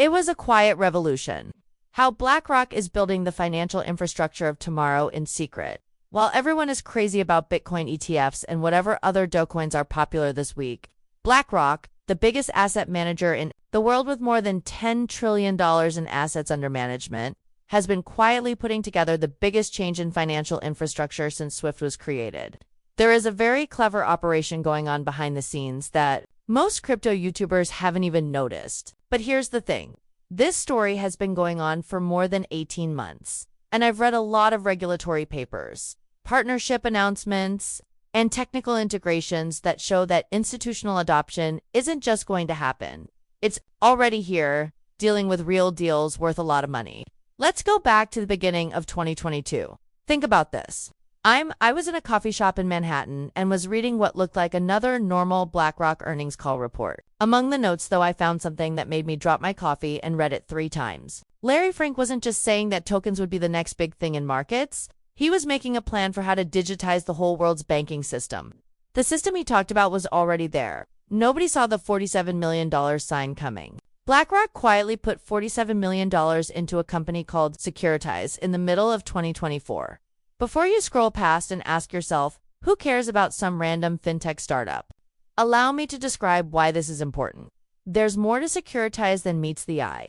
It was a quiet revolution. How BlackRock is building the financial infrastructure of tomorrow in secret. While everyone is crazy about Bitcoin ETFs and whatever other dogecoins are popular this week, BlackRock, the biggest asset manager in the world with more than $10 trillion in assets under management, has been quietly putting together the biggest change in financial infrastructure since SWIFT was created. There is a very clever operation going on behind the scenes that most crypto YouTubers haven't even noticed. But here's the thing. This story has been going on for more than 18 months, and I've read a lot of regulatory papers, partnership announcements, and technical integrations that show that institutional adoption isn't just going to happen. It's already here, dealing with real deals worth a lot of money. Let's go back to the beginning of 2022. Think about this. I was in a coffee shop in Manhattan and was reading what looked like another normal BlackRock earnings call report. Among the notes, though, I found something that made me drop my coffee and read it 3 times. Larry Fink wasn't just saying that tokens would be the next big thing in markets. He was making a plan for how to digitize the whole world's banking system. The system he talked about was already there. Nobody saw the $47 million sign coming. BlackRock quietly put $47 million into a company called Securitize in the middle of 2024. Before you scroll past and ask yourself, who cares about some random fintech startup? Allow me to describe why this is important. There's more to Securitize than meets the eye.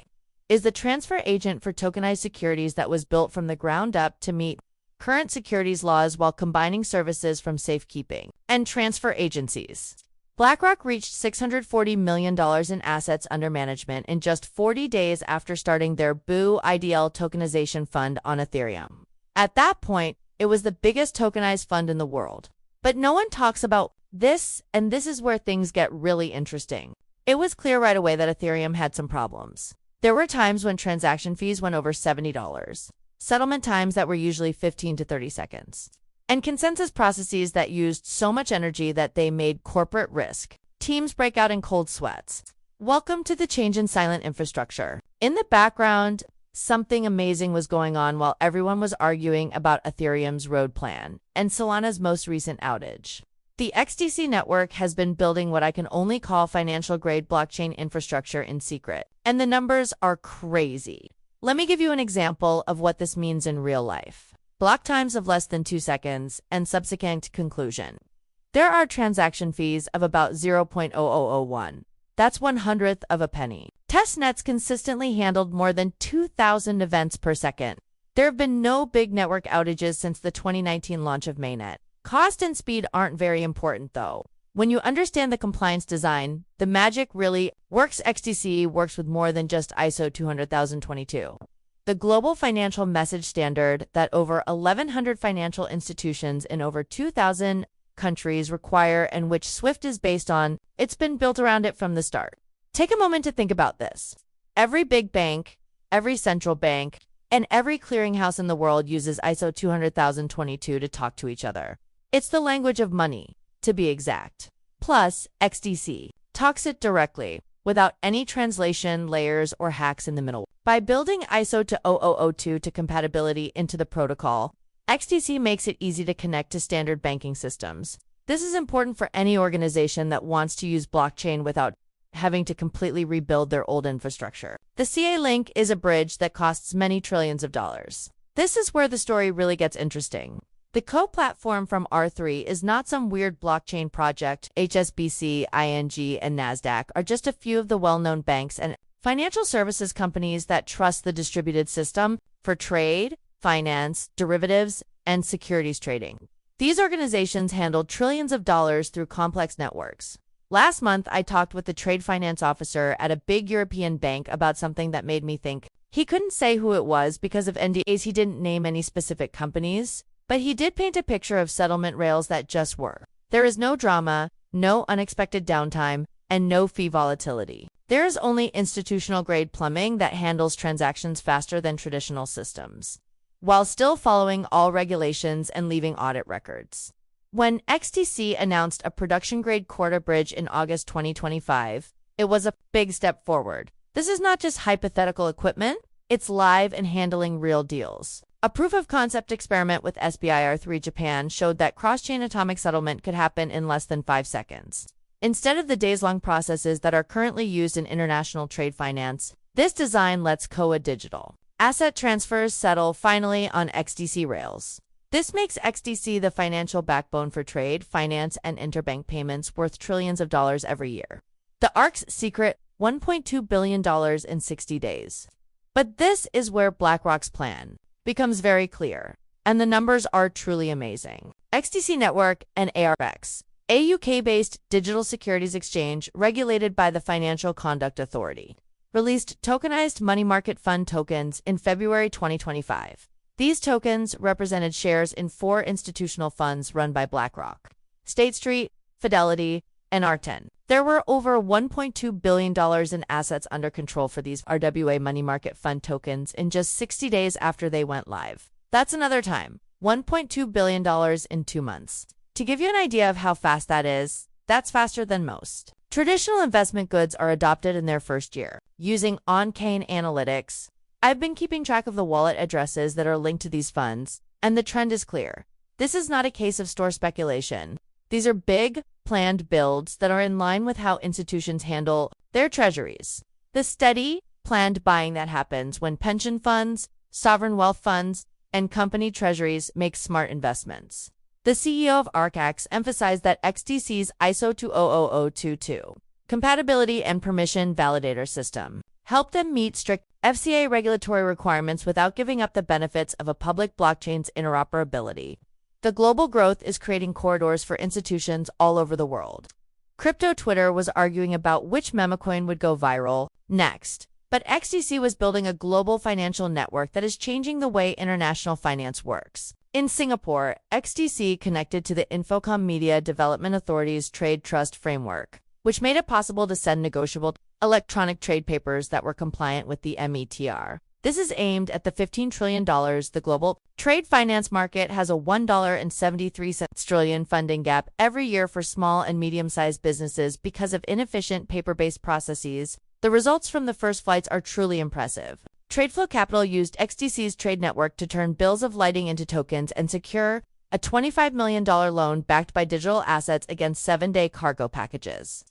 Is the transfer agent for tokenized securities that was built from the ground up to meet current securities laws while combining services from safekeeping and transfer agencies. BlackRock reached $640 million in assets under management in just 40 days after starting their BOO IDL tokenization fund on Ethereum. At that point, it was the biggest tokenized fund in the world. But no one talks about this, and this is where things get really interesting. It was clear right away that Ethereum had some problems. There were times when transaction fees went over $70, settlement times that were usually 15 to 30 seconds, and consensus processes that used so much energy that they made corporate risk teams break out in cold sweats. Welcome to the change in silent infrastructure. In the background, something amazing was going on while everyone was arguing about Ethereum's road plan and Solana's most recent outage. The XDC network has been building what I can only call financial-grade blockchain infrastructure in secret, and the numbers are crazy. Let me give you an example of what this means in real life. Block times of less than 2 seconds and subsequent conclusion. There are transaction fees of about 0.0001. That's 1/100th of a penny. Testnets consistently handled more than 2,000 events per second. There have been no big network outages since the 2019 launch of mainnet. Cost and speed aren't very important, though. When you understand the compliance design, the magic really works. XDC works with more than just ISO 200,022. The global financial message standard that over 1,100 financial institutions in over 2,000 countries require and which SWIFT is based on, it's been built around it from the start. Take a moment to think about this. Every big bank, every central bank, and every clearinghouse in the world uses ISO 200,022 to talk to each other. It's the language of money, to be exact. Plus, XDC talks it directly, without any translation layers or hacks in the middle. By building ISO to 0002 to compatibility into the protocol, XDC makes it easy to connect to standard banking systems. This is important for any organization that wants to use blockchain without having to completely rebuild their old infrastructure. The CA link is a bridge that costs many trillions of dollars. This is where the story really gets interesting. The co-platform from R3 is not some weird blockchain project. HSBC, ING, and NASDAQ are just a few of the well-known banks and financial services companies that trust the distributed system for trade, finance, derivatives, and securities trading. These organizations handle trillions of dollars through complex networks. Last month, I talked with the trade finance officer at a big European bank about something that made me think. He couldn't say who it was because of NDAs. He didn't name any specific companies, but he did paint a picture of settlement rails that just were. There is no drama, no unexpected downtime, and no fee volatility. There is only institutional-grade plumbing that handles transactions faster than traditional systems, while still following all regulations and leaving audit records. When XDC announced a production-grade Corda bridge in August 2025, it was a big step forward. This is not just hypothetical equipment, it's live and handling real deals. A proof-of-concept experiment with SBIR3 Japan showed that cross-chain atomic settlement could happen in less than 5 seconds. Instead of the days-long processes that are currently used in international trade finance, This design lets Koa digital asset transfers settle finally on XDC rails. This makes XDC the financial backbone for trade, finance, and interbank payments worth trillions of dollars every year. The ARC's secret, $1.2 billion in 60 days. But this is where BlackRock's plan becomes very clear, and the numbers are truly amazing. XDC Network and ARX, a UK-based digital securities exchange regulated by the Financial Conduct Authority, released tokenized money market fund tokens in February 2025. These tokens represented shares in 4 institutional funds run by BlackRock, State Street, Fidelity, and R10. There were over $1.2 billion in assets under control for these RWA money market fund tokens in just 60 days after they went live. That's another time, $1.2 billion in 2 months. To give you an idea of how fast that is, that's faster than most traditional investment goods are adopted in their first year. Using on-chain analytics, I've been keeping track of the wallet addresses that are linked to these funds, and the trend is clear. This is not a case of store speculation. These are big, planned builds that are in line with how institutions handle their treasuries. The steady, planned buying that happens when pension funds, sovereign wealth funds, and company treasuries make smart investments. The CEO of ARCX emphasized that XDC's ISO 20022 compatibility and permission validator system helped them meet strict FCA regulatory requirements without giving up the benefits of a public blockchain's interoperability. The global growth is creating corridors for institutions all over the world. Crypto Twitter was arguing about which memecoin would go viral next, but XDC was building a global financial network that is changing the way international finance works. In Singapore, XDC connected to the Infocom Media Development Authority's Trade Trust Framework, which made it possible to send negotiable electronic trade papers that were compliant with the METR. This is aimed at the $15 trillion. The global trade finance market has a $1.73 trillion funding gap every year for small and medium-sized businesses because of inefficient paper-based processes. The results from the first flights are truly impressive. Tradeflow Capital used XDC's trade network to turn bills of lading into tokens and secure a $25 million loan backed by digital assets against 7-day cargo packages.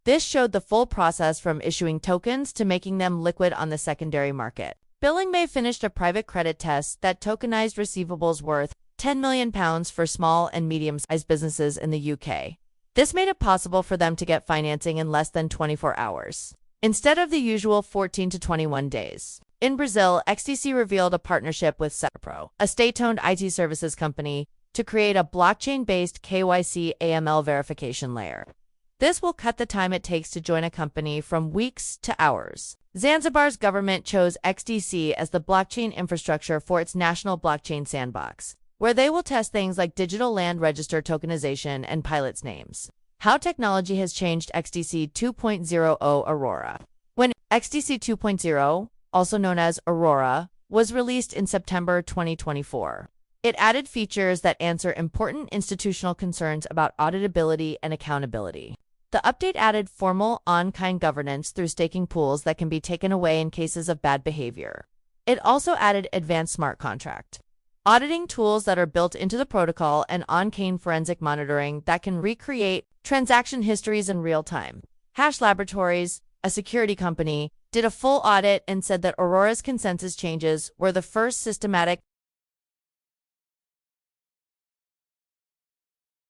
This showed the full process from issuing tokens to making them liquid on the secondary market. Billing May finished a private credit test that tokenized receivables worth £10 million for small and medium-sized businesses in the UK. This made it possible for them to get financing in less than 24 hours, instead of the usual 14 to 21 days. In Brazil, XDC revealed a partnership with Setpro, a state-owned IT services company, to create a blockchain-based KYC AML verification layer. This will cut the time it takes to join a company from weeks to hours. Zanzibar's government chose XDC as the blockchain infrastructure for its national blockchain sandbox, where they will test things like digital land register tokenization and pilots' names. How technology has changed XDC 2.0 Aurora. When XDC 2.0, also known as Aurora, was released in September 2024. It added features that answer important institutional concerns about auditability and accountability. The update added formal on-chain governance through staking pools that can be taken away in cases of bad behavior. It also added advanced smart contract auditing tools that are built into the protocol and on-chain forensic monitoring that can recreate transaction histories in real time. Hash Laboratories, a security company, did a full audit and said that Aurora's consensus changes were the first systematic